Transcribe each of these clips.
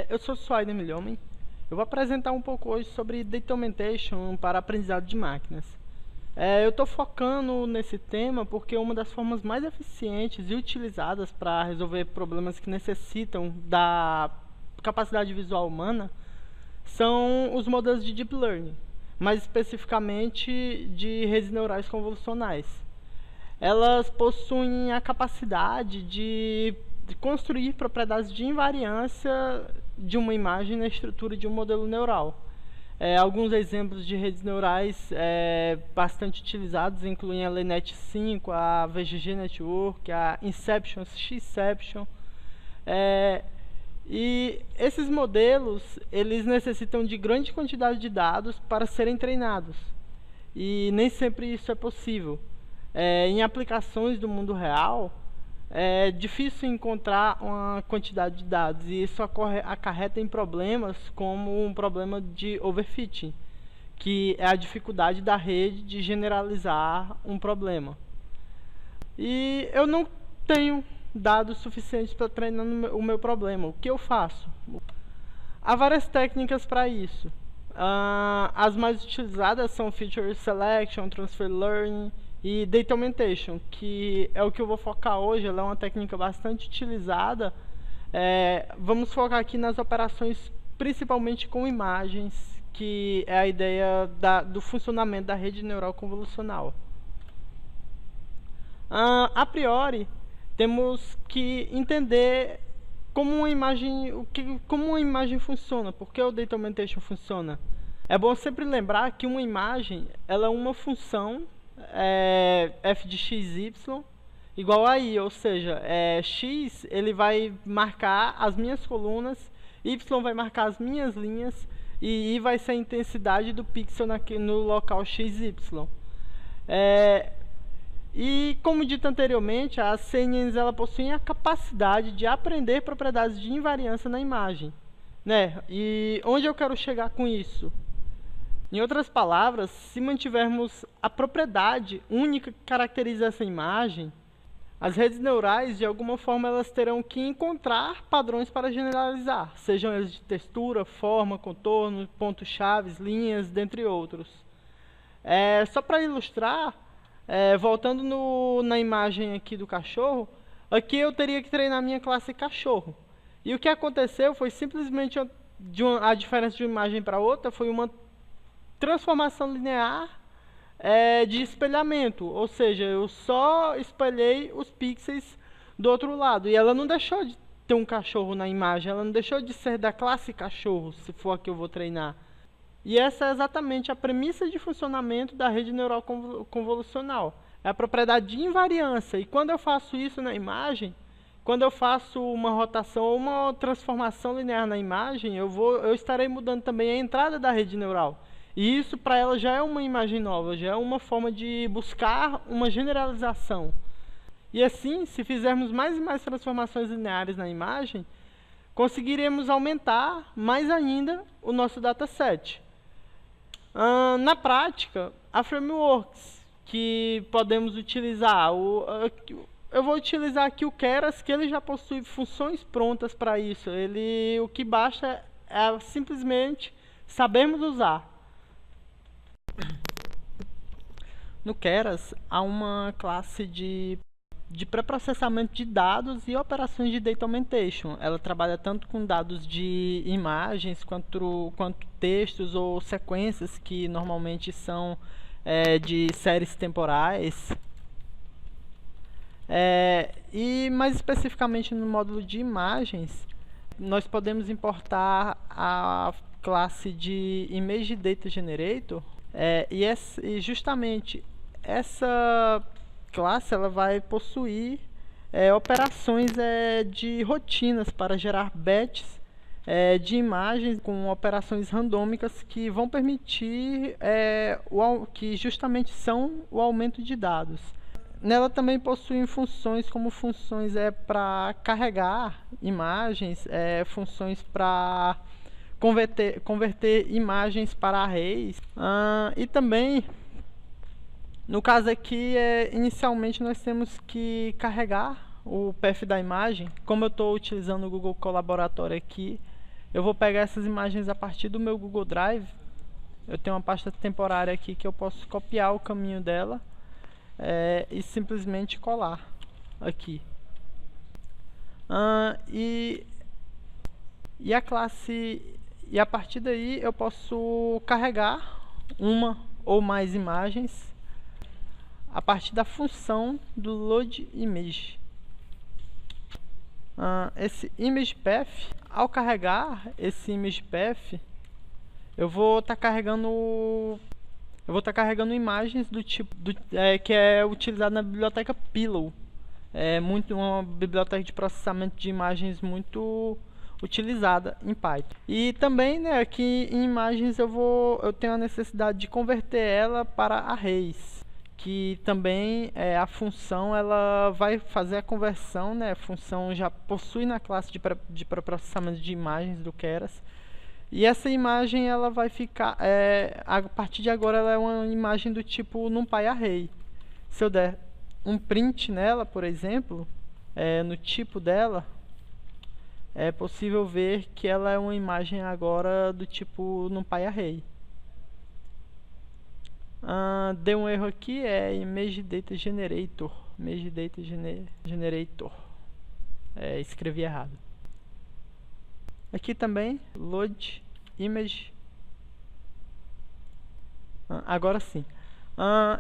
Eu sou Suaiden Milhomem. Eu vou apresentar um pouco hoje sobre Data Augmentation para aprendizado de máquinas. Eu estou focando nesse tema porque uma das formas mais eficientes e utilizadas para resolver problemas que necessitam da capacidade visual humana são os modelos de Deep Learning, mais especificamente de redes neurais convolucionais. Elas possuem a capacidade de construir propriedades de invariância de uma imagem na estrutura de um modelo neural. Alguns exemplos de redes neurais bastante utilizados incluem a LeNet5, a VGG Network, a Inception, Xception. E esses modelos eles necessitam de grande quantidade de dados para serem treinados. E nem sempre isso é possível. Em aplicações do mundo real, é difícil encontrar uma quantidade de dados e isso acarreta em problemas como um problema de overfitting, que é a dificuldade da rede de generalizar um problema. E eu não tenho dados suficientes para treinar o meu problema. O que eu faço? Há várias técnicas para isso. As mais utilizadas são Feature Selection, Transfer Learning e Data Augmentation, que é o que eu vou focar hoje. Ela é uma técnica bastante utilizada. Vamos focar aqui nas operações, principalmente com imagens, que é a ideia do funcionamento da rede neural convolucional. A priori, temos que entender como uma imagem funciona, por que o Data Augmentation funciona. É bom sempre lembrar que uma imagem ela é uma função f de x, y igual a i, ou seja, x ele vai marcar as minhas colunas, y vai marcar as minhas linhas e i vai ser a intensidade do pixel no local x, y. E como dito anteriormente, as CNNs ela possuem a capacidade de aprender propriedades de invariância na imagem, né? E onde eu quero chegar com isso? Em outras palavras, se mantivermos a propriedade única que caracteriza essa imagem, as redes neurais, de alguma forma, elas terão que encontrar padrões para generalizar, sejam eles de textura, forma, contorno, pontos-chave, linhas, dentre outros. Só para ilustrar, voltando na imagem aqui do cachorro, aqui eu teria que treinar minha classe cachorro. E o que aconteceu foi simplesmente a diferença de uma imagem para outra foi uma transformação linear de espelhamento, ou seja, eu só espelhei os pixels do outro lado e ela não deixou de ter um cachorro na imagem, ela não deixou de ser da classe cachorro, se for a que eu vou treinar. E essa é exatamente a premissa de funcionamento da rede neural convolucional, é a propriedade de invariância. E quando eu faço isso na imagem, quando eu faço uma rotação ou uma transformação linear na imagem, eu estarei mudando também a entrada da rede neural. E isso para ela já é uma imagem nova, já é uma forma de buscar uma generalização. E assim, se fizermos mais e mais transformações lineares na imagem, conseguiremos aumentar mais ainda o nosso dataset. Na prática, há frameworks que podemos utilizar. Eu vou utilizar aqui o Keras, que ele já possui funções prontas para isso. O que basta é simplesmente sabermos usar. No Keras, há uma classe de pré-processamento de dados e operações de Data Augmentation. Ela trabalha tanto com dados de imagens, quanto textos ou sequências que normalmente são de séries temporais. E mais especificamente no módulo de imagens, nós podemos importar a classe de Image Data Generator, e justamente essa classe ela vai possuir operações de rotinas para gerar batches de imagens com operações randômicas que vão permitir que justamente são o aumento de dados. Nela também possui funções como funções para carregar imagens, funções para converter imagens para arrays, e também no caso aqui inicialmente nós temos que carregar o path da imagem. Como eu estou utilizando o Google Colaboratório aqui, eu vou pegar essas imagens a partir do meu Google Drive. Eu tenho uma pasta temporária aqui que eu posso copiar o caminho dela e simplesmente colar aqui. E a classe, e a partir daí eu posso carregar uma ou mais imagens a partir da função do load image. Esse image path, ao carregar esse image path, eu vou estar carregando imagens do tipo que é utilizado na biblioteca Pillow. É uma biblioteca de processamento de imagens muito utilizada em Python. E também, né, aqui em imagens eu tenho a necessidade de converter ela para arrays, que também a função ela vai fazer a conversão, né? A função já possui na classe de processamento de imagens do Keras. E essa imagem ela vai ficar, a partir de agora ela é uma imagem do tipo NumPy Array. Se eu der um print nela, por exemplo, no tipo dela, é possível ver que ela é uma imagem agora do tipo NumPy Array. Deu um erro aqui, Image Data Generator. Image Data Generator. Escrevi errado. Aqui também, Load Image. Agora sim.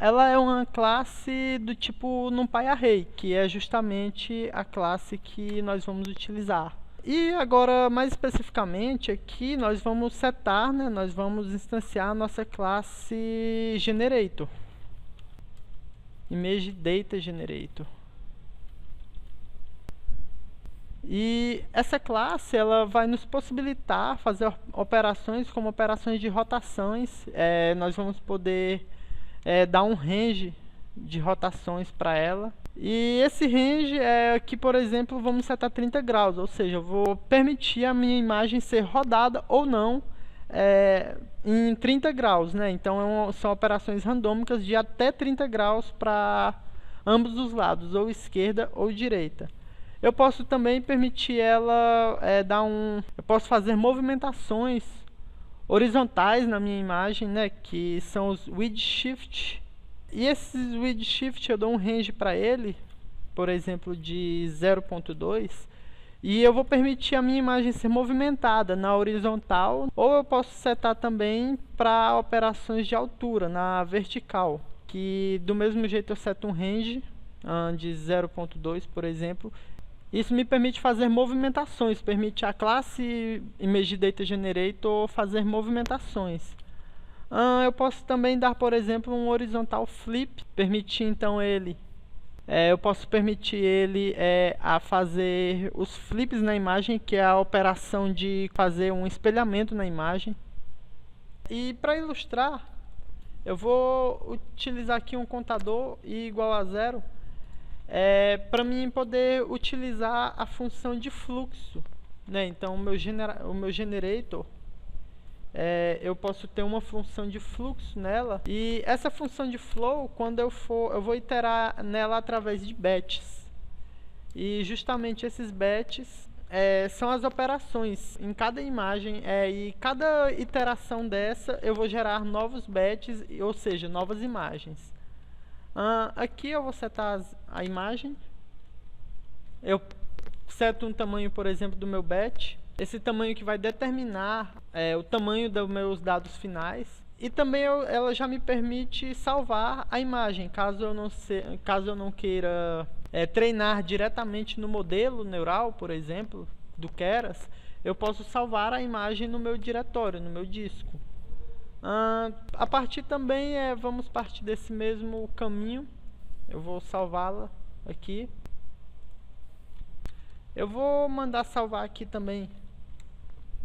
Ela é uma classe do tipo NumPy Array, que é justamente a classe que nós vamos utilizar. E agora, mais especificamente, aqui nós vamos setar, né, nós vamos instanciar a nossa classe Generator. Image Data Generator. E essa classe ela vai nos possibilitar fazer operações como operações de rotações. Nós vamos poder dar um range de rotações para ela. E esse range aqui, por exemplo, vamos setar 30 graus, ou seja, eu vou permitir a minha imagem ser rodada ou não em 30 graus, né? Então são operações randômicas de até 30 graus para ambos os lados, ou esquerda ou direita. Eu posso também permitir ela eu posso fazer movimentações horizontais na minha imagem, né? Que são os Width Shift. E esses Width Shift eu dou um range para ele, por exemplo, de 0.2, e eu vou permitir a minha imagem ser movimentada na horizontal, ou eu posso setar também para operações de altura, na vertical, que do mesmo jeito eu seto um range de 0.2, por exemplo. Isso me permite fazer movimentações, permite a classe Image Data Generator fazer movimentações. Eu posso também dar, por exemplo, um horizontal flip, permitir então eu posso permitir ele a fazer os flips na imagem, que é a operação de fazer um espelhamento na imagem. E para ilustrar, eu vou utilizar aqui um contador i igual a 0, para mim poder utilizar a função de fluxo, né? Então o meu generator, eu posso ter uma função de fluxo nela, e essa função de flow, quando eu vou iterar nela através de batches. E justamente esses batches são as operações em cada imagem, e cada iteração dessa eu vou gerar novos batches, ou seja, novas imagens. Aqui eu vou setar a imagem, eu seto um tamanho, por exemplo, do meu batch. Esse tamanho que vai determinar o tamanho dos meus dados finais. E também ela já me permite salvar a imagem, caso eu não queira treinar diretamente no modelo neural, por exemplo, do Keras. Eu posso salvar a imagem no meu diretório, no meu disco. A partir também, vamos partir desse mesmo caminho. Eu vou salvá-la aqui. Eu vou mandar salvar aqui também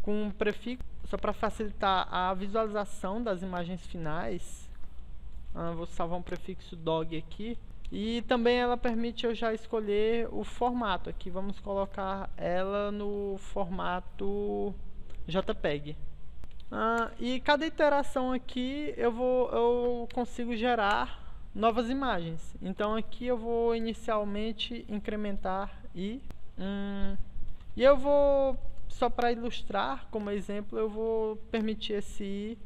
com um prefixo, só para facilitar a visualização das imagens finais. Vou salvar um prefixo dog aqui. E também ela permite eu já escolher o formato. Aqui vamos colocar ela no formato JPEG. E cada iteração aqui eu consigo gerar novas imagens. Então aqui eu vou inicialmente incrementar e eu vou só para ilustrar, como exemplo, eu vou permitir esse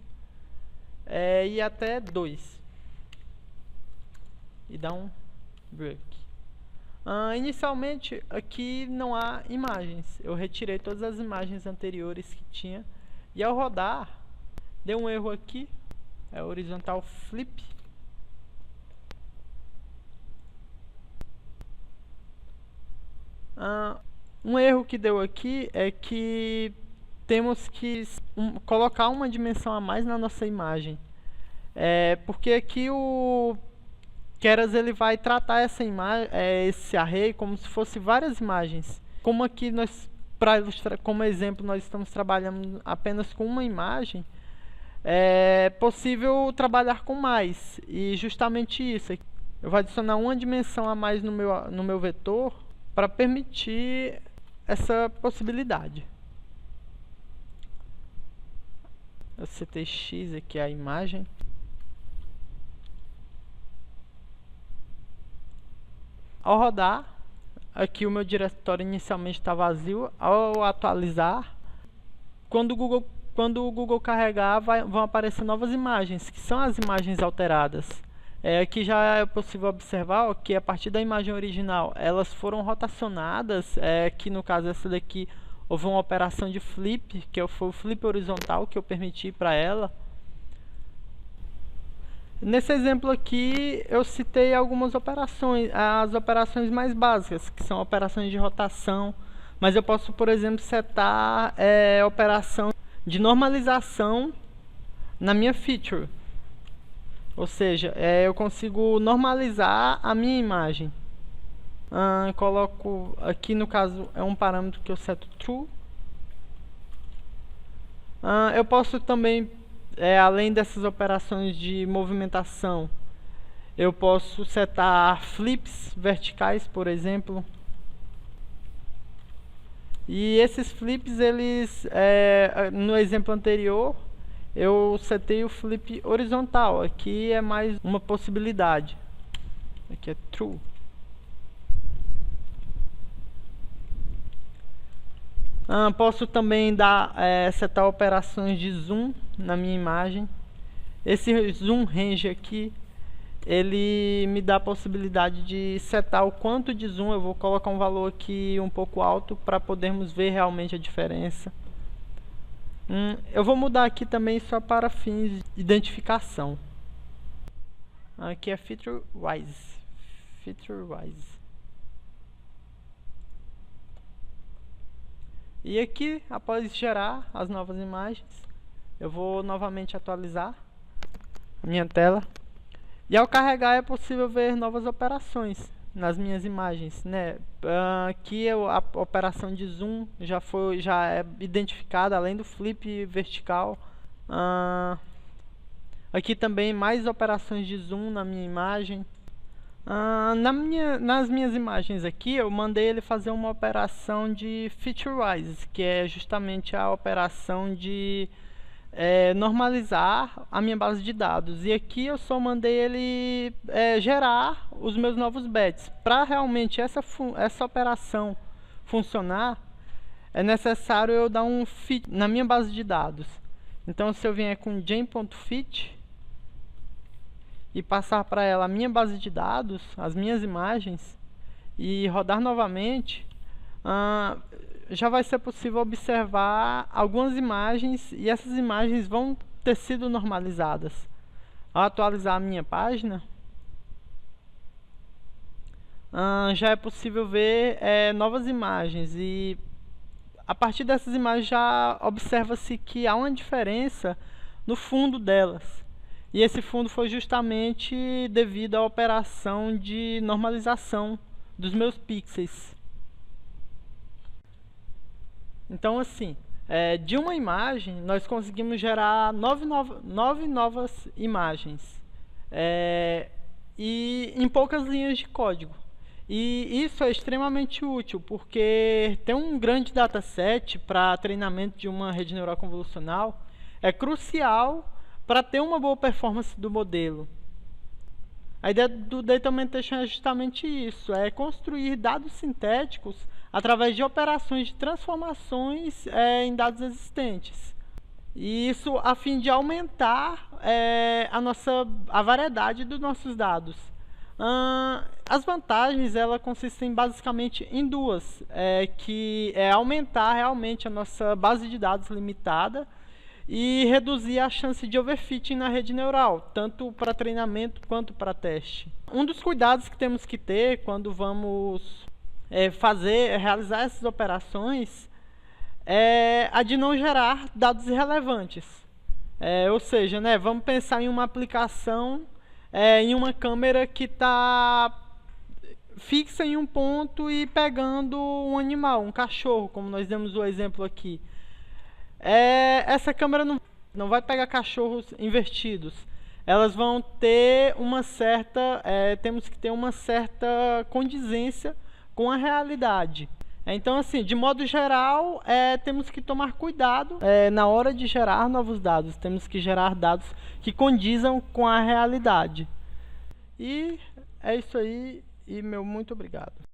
ir até 2. E dar um break. Inicialmente, aqui não há imagens. Eu retirei todas as imagens anteriores que tinha. E ao rodar, deu um erro aqui. É horizontal flip. Um erro que deu aqui é que temos que colocar uma dimensão a mais na nossa imagem. Porque aqui o Keras ele vai tratar essa imagem, esse array como se fosse várias imagens. Como aqui nós, para ilustrar como exemplo, nós estamos trabalhando apenas com uma imagem, é possível trabalhar com mais. E justamente isso, eu vou adicionar uma dimensão a mais no meu vetor para permitir essa possibilidade. Eu setei X aqui a imagem. Ao rodar, aqui o meu diretório inicialmente está vazio. Ao atualizar, quando o Google carregar, vão aparecer novas imagens, que são as imagens alteradas. Aqui já é possível observar que a partir da imagem original, elas foram rotacionadas, que no caso essa daqui, houve uma operação de flip, que foi o flip horizontal que eu permiti para ela. Nesse exemplo aqui, eu citei algumas operações, as operações mais básicas, que são operações de rotação, mas eu posso, por exemplo, setar operação de normalização na minha feature. Ou seja, eu consigo normalizar a minha imagem. Coloco aqui, no caso, é um parâmetro que eu seto true. Eu posso também, além dessas operações de movimentação, eu posso setar flips verticais, por exemplo. E esses flips, eles, no exemplo anterior, eu setei o flip horizontal. Aqui é mais uma possibilidade. Aqui é true. Posso também setar operações de zoom na minha imagem. Esse zoom range aqui, ele me dá a possibilidade de setar o quanto de zoom. Eu vou colocar um valor aqui um pouco alto para podermos ver realmente a diferença. Eu vou mudar aqui também só para fins de identificação. Aqui é feature wise. E aqui, após gerar as novas imagens, eu vou novamente atualizar a minha tela. E ao carregar é possível ver novas operações nas minhas imagens, né? Aqui a operação de zoom já é identificada, além do flip vertical. Aqui também mais operações de zoom na minha imagem. Nas minhas imagens aqui, eu mandei ele fazer uma operação de feature-wise, que é justamente a operação de normalizar a minha base de dados. E aqui eu só mandei ele gerar os meus novos bets. Para realmente essa operação funcionar, é necessário eu dar um fit na minha base de dados. Então, se eu vier com gen.fit e passar para ela a minha base de dados, as minhas imagens, e rodar novamente, já vai ser possível observar algumas imagens, e essas imagens vão ter sido normalizadas. Ao atualizar a minha página, já é possível ver novas imagens, e a partir dessas imagens já observa-se que há uma diferença no fundo delas. E esse fundo foi justamente devido à operação de normalização dos meus pixels. Então, assim, de uma imagem, nós conseguimos gerar 9 novas imagens. E em poucas linhas de código. E isso é extremamente útil, porque ter um grande dataset para treinamento de uma rede neural convolucional é crucial para ter uma boa performance do modelo. A ideia do Data Augmentation é justamente isso, é construir dados sintéticos através de operações de transformações em dados existentes. E isso a fim de aumentar a variedade dos nossos dados. As vantagens consistem basicamente em duas, que é aumentar realmente a nossa base de dados limitada e reduzir a chance de overfitting na rede neural, tanto para treinamento quanto para teste. Um dos cuidados que temos que ter quando vamos realizar essas operações é a de não gerar dados irrelevantes. Ou seja, vamos pensar em uma aplicação, em uma câmera que está fixa em um ponto e pegando um animal, um cachorro, como nós demos o exemplo aqui. Essa câmera não vai pegar cachorros invertidos. Elas vão ter temos que ter uma certa condizência com a realidade. Então, assim, de modo geral, temos que tomar cuidado na hora de gerar novos dados. Temos que gerar dados que condizam com a realidade. E é isso aí, e meu muito obrigado.